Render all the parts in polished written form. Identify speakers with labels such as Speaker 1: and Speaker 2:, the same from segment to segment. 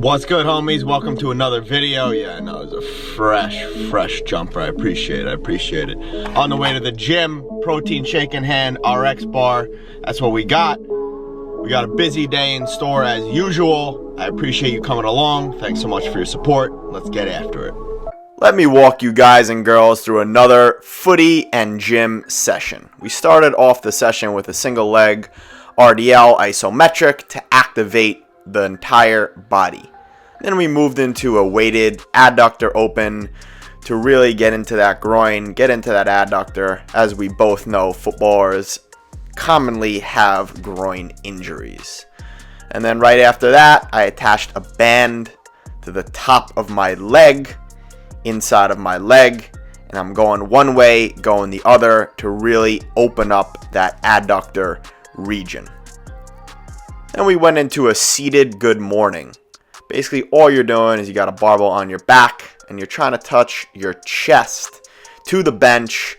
Speaker 1: What's good, homies? Welcome to another video. Yeah, no, it was a fresh jumper. I appreciate it. On the way to the gym, protein shake in hand, RX bar. That's what we got. We got a busy day in store as usual. I appreciate you coming along. Thanks so much for your support. Let's get after it. Let me walk you guys and girls through another footy and gym session. We started off the session with a single leg RDL isometric to activate the entire body. Then we moved into a weighted adductor open to really get into that groin, get into that adductor. As we both know, footballers commonly have groin injuries. And then right after that, I attached a band to the top of my leg, inside of my leg, and I'm going one way, going the other to really open up that adductor region. Then we went into a seated good morning. Basically, all you're doing is you got a barbell on your back and you're trying to touch your chest to the bench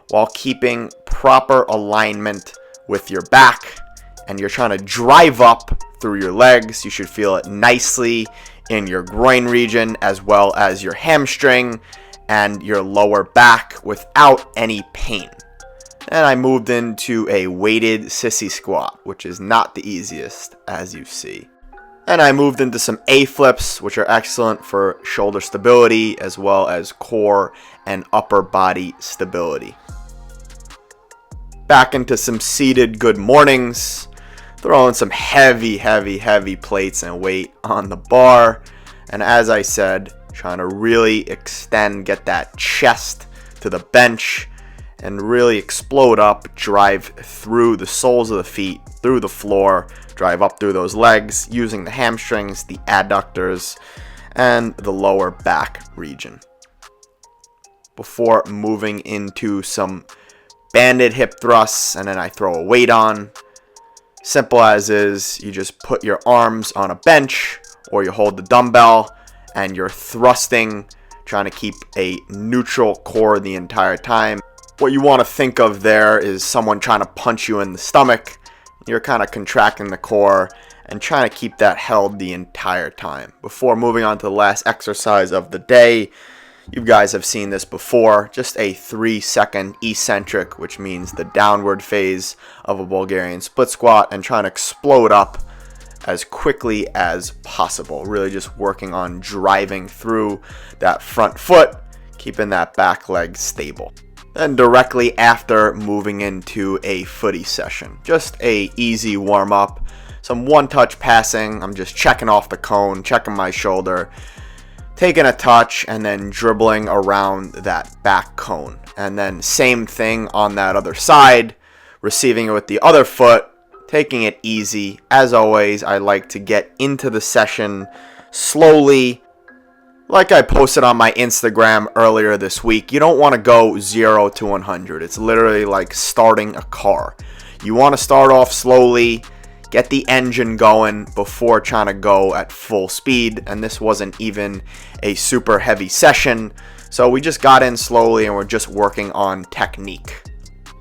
Speaker 1: while keeping proper alignment with your back, and you're trying to drive up through your legs. You should feel it nicely in your groin region as well as your hamstring and your lower back without any pain. And I moved into a weighted sissy squat, which is not the easiest, as you see. And I moved into some A-flips, which are excellent for shoulder stability as well as core and upper body stability. Back into some seated good mornings, throwing some heavy plates and weight on the bar. And as I said, trying to really extend, get that chest to the bench and really explode up, drive through the soles of the feet, through the floor, drive up through those legs using the hamstrings, the adductors, and the lower back region. Before moving into some banded hip thrusts, and then I throw a weight on. Simple as is, you just put your arms on a bench or you hold the dumbbell and you're thrusting, trying to keep a neutral core the entire time. What you want to think of there is someone trying to punch you in the stomach. You're kind of contracting the core and trying to keep that held the entire time. Before moving on to the last exercise of the day, you guys have seen this before, just a 3-second eccentric, which means the downward phase of a Bulgarian split squat, and trying to explode up as quickly as possible. Really just working on driving through that front foot, keeping that back leg stable. Then directly after, moving into a footy session. Just a easy warm up, some one-touch passing. I'm just checking off the cone, checking my shoulder, taking a touch, and then dribbling around that back cone. And then same thing on that other side, receiving it with the other foot, taking it easy. As always, I like to get into the session slowly. Like I posted on my Instagram earlier this week, you don't want to go 0 to 100. It's literally like starting a car. You want to start off slowly, get the engine going before trying to go at full speed. And this wasn't even a super heavy session, so we just got in slowly and we're just working on technique.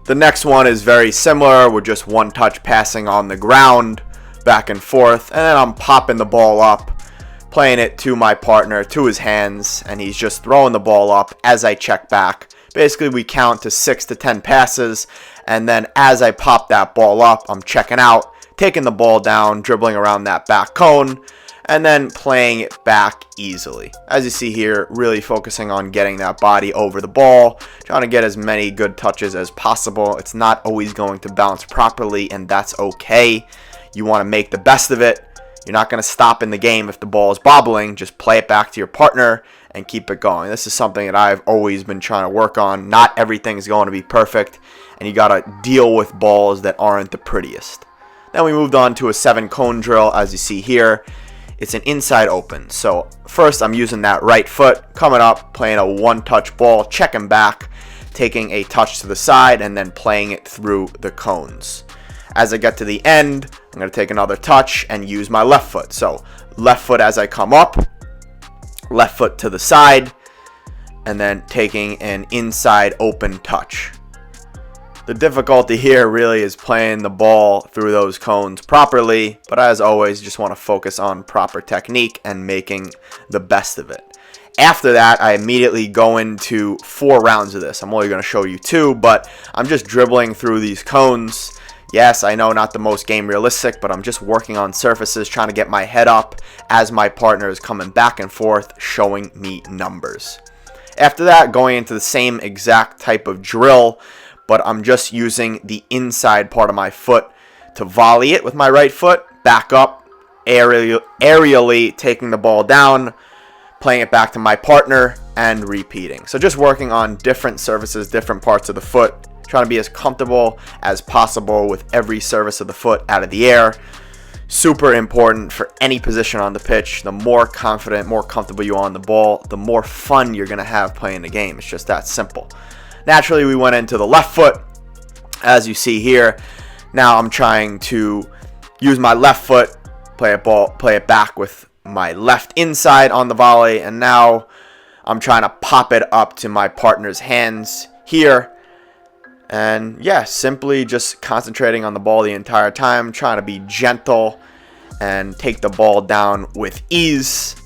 Speaker 1: The next one is very similar. We're just one touch passing on the ground, back and forth, and then I'm popping the ball up, playing it to my partner, to his hands, and he's just throwing the ball up as I check back. Basically, we count to 6 to 10 passes, and then as I pop that ball up, I'm checking out, taking the ball down, dribbling around that back cone, and then playing it back easily. As you see here, really focusing on getting that body over the ball, trying to get as many good touches as possible. It's not always going to bounce properly, and that's okay. You want to make the best of it. You're not going to stop in the game if the ball is bobbling. Just play it back to your partner and keep it going. This is something that I've always been trying to work on. Not everything is going to be perfect, and you got to deal with balls that aren't the prettiest. Then we moved on to a 7-cone drill, as you see here. It's an inside open. So first I'm using that right foot, coming up, playing a one-touch ball, checking back, taking a touch to the side, and then playing it through the cones. As I get to the end, I'm going to take another touch and use my left foot. So left foot as I come up, left foot to the side, and then taking an inside open touch. The difficulty here really is playing the ball through those cones properly, but as always, just want to focus on proper technique and making the best of it. After that, I immediately go into 4 rounds of this. I'm only going to show you 2, but I'm just dribbling through these cones. Yes, I know, not the most game realistic, but I'm just working on surfaces, trying to get my head up as my partner is coming back and forth, showing me numbers. After that, going into the same exact type of drill, but I'm just using the inside part of my foot to volley it with my right foot, back up, aerially taking the ball down, playing it back to my partner, and repeating. So just working on different surfaces, different parts of the foot, trying to be as comfortable as possible with every surface of the foot out of the air. Super important for any position on the pitch. The more confident, more comfortable you are on the ball, the more fun you're going to have playing the game. It's just that simple. Naturally, we went into the left foot, as you see here. Now I'm trying to use my left foot, play it back with my left inside on the volley, and now I'm trying to pop it up to my partner's hands here. And yeah, simply just concentrating on the ball the entire time, trying to be gentle and take the ball down with ease.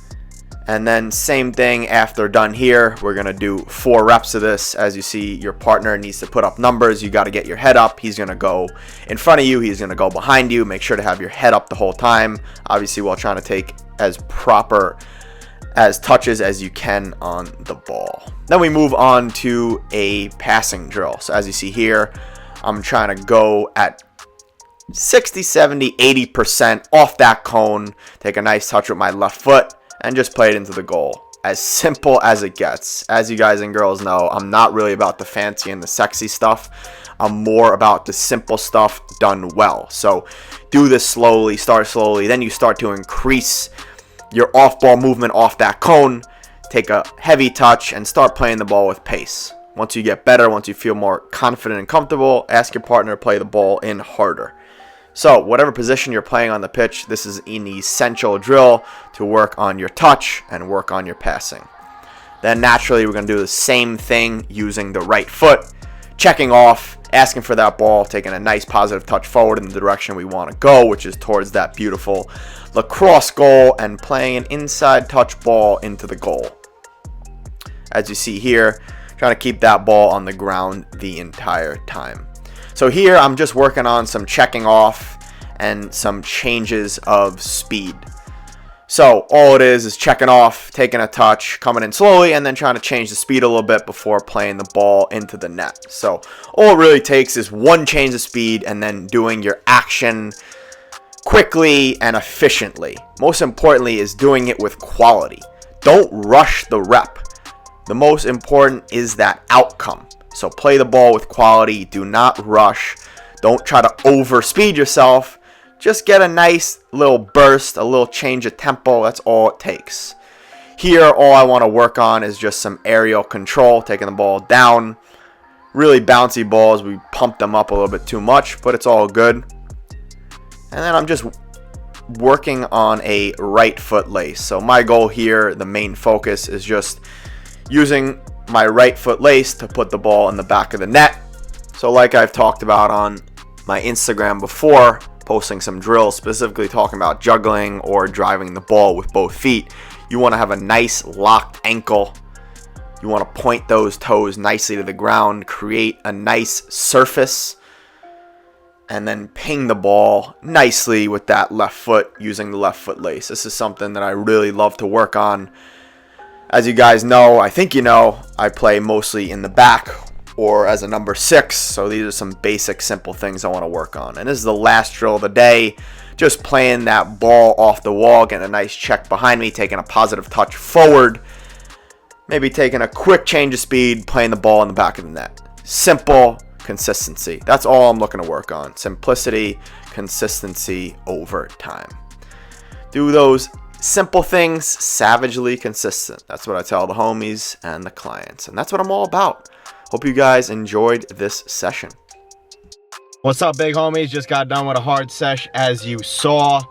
Speaker 1: And then same thing after done here, we're going to do 4 reps of this. As you see, your partner needs to put up numbers. You got to get your head up. He's going to go in front of you. He's going to go behind you. Make sure to have your head up the whole time, obviously, while trying to take as proper as touches as you can on the ball. Then we move on to a passing drill. So as you see here, I'm trying to go at 60, 70, 80% off that cone, take a nice touch with my left foot, and just play it into the goal. As simple as it gets. As you guys and girls know, I'm not really about the fancy and the sexy stuff. I'm more about the simple stuff done well. So do this slowly, start slowly, then you start to increase your off-ball movement off that cone, take a heavy touch, and start playing the ball with pace. Once you get better, once you feel more confident and comfortable, ask your partner to play the ball in harder. So whatever position you're playing on the pitch, this is an essential drill to work on your touch and work on your passing. Then naturally, we're going to do the same thing using the right foot, checking off, asking for that ball, taking a nice positive touch forward in the direction we want to go, which is towards that beautiful lacrosse goal, and playing an inside touch ball into the goal. As you see here, trying to keep that ball on the ground the entire time. So here I'm just working on some checking off and some changes of speed. So all it is checking off, taking a touch, coming in slowly, and then trying to change the speed a little bit before playing the ball into the net. So all it really takes is one change of speed and then doing your action quickly and efficiently. Most importantly is doing it with quality. Don't rush the rep. The most important is that outcome. So play the ball with quality. Do not rush. Don't try to overspeed yourself. Just get a nice little burst, a little change of tempo. That's all it takes. Here, all I want to work on is just some aerial control, taking the ball down. Really bouncy balls. We pumped them up a little bit too much, but it's all good. And then I'm just working on a right foot lace. So my goal here, the main focus, is just using my right foot lace to put the ball in the back of the net. So like I've talked about on my Instagram before, posting some drills specifically talking about juggling or driving the ball with both feet, you want to have a nice locked ankle. You want to point those toes nicely to the ground, create a nice surface, and then ping the ball nicely with that left foot using the left foot lace. This is something that I really love to work on. As you guys know, I think you know, I play mostly in the back or as a number 6. So these are some basic, simple things I want to work on. And this is the last drill of the day. Just playing that ball off the wall, getting a nice check behind me, taking a positive touch forward. Maybe taking a quick change of speed, playing the ball in the back of the net. Simple consistency. That's all I'm looking to work on. Simplicity, consistency over time. Do those simple things savagely consistent. That's what I tell the homies and the clients. And that's what I'm all about. Hope you guys enjoyed this session.
Speaker 2: What's up, big homies? Just got done with a hard sesh. As you saw,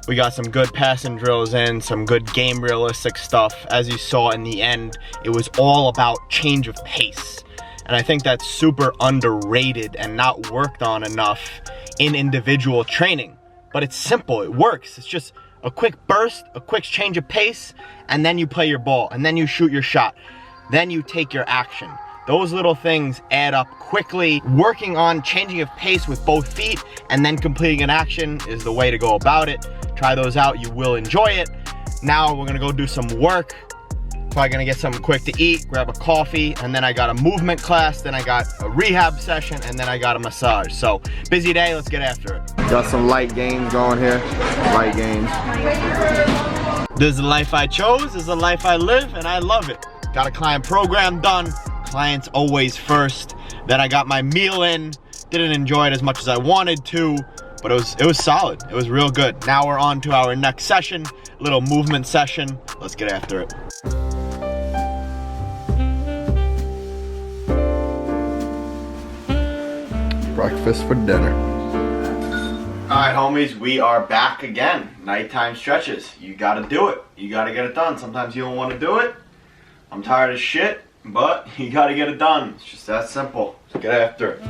Speaker 2: we got some good passing drills in, some good game realistic stuff. As you saw in the end, it was all about change of pace. And I think that's super underrated and not worked on enough in individual training. But it's simple, it works. It's just a quick burst, a quick change of pace, and then you play your ball, and then you shoot your shot. Then you take your action. Those little things add up quickly. Working on changing of pace with both feet and then completing an action is the way to go about it. Try those out, you will enjoy it. Now we're gonna go do some work. Probably gonna get something quick to eat, grab a coffee, and then I got a movement class, then I got a rehab session, and then I got a massage. So, busy day, let's get after it.
Speaker 1: Got some light gains going here. Light gains.
Speaker 2: This is the life I chose, this is the life I live, and I love it. Got a client program done. Clients always first. Then I got my meal in. Didn't enjoy it as much as I wanted to, but it was solid. It was real good. Now we're on to our next session, a little movement session. Let's get after it.
Speaker 1: Breakfast for dinner.
Speaker 2: All right, homies, we are back again. Nighttime stretches. You gotta do it. You gotta get it done. Sometimes you don't want to do it. I'm tired as shit, but you gotta get it done. It's just that simple. Let's get after it.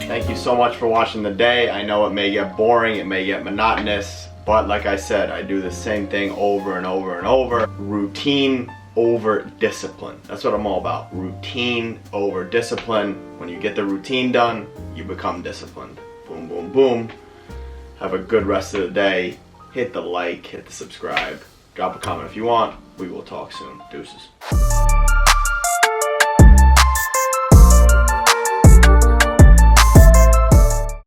Speaker 2: Thank you so much for watching the day. I know it may get boring, it may get monotonous, but like I said, I do the same thing over and over and over. Routine over discipline. That's what I'm all about. Routine over discipline. When you get the routine done, you become disciplined. Boom, boom, boom. Have a good rest of the day. Hit the like, hit the subscribe. Drop a comment if you want. We will talk soon. Deuces.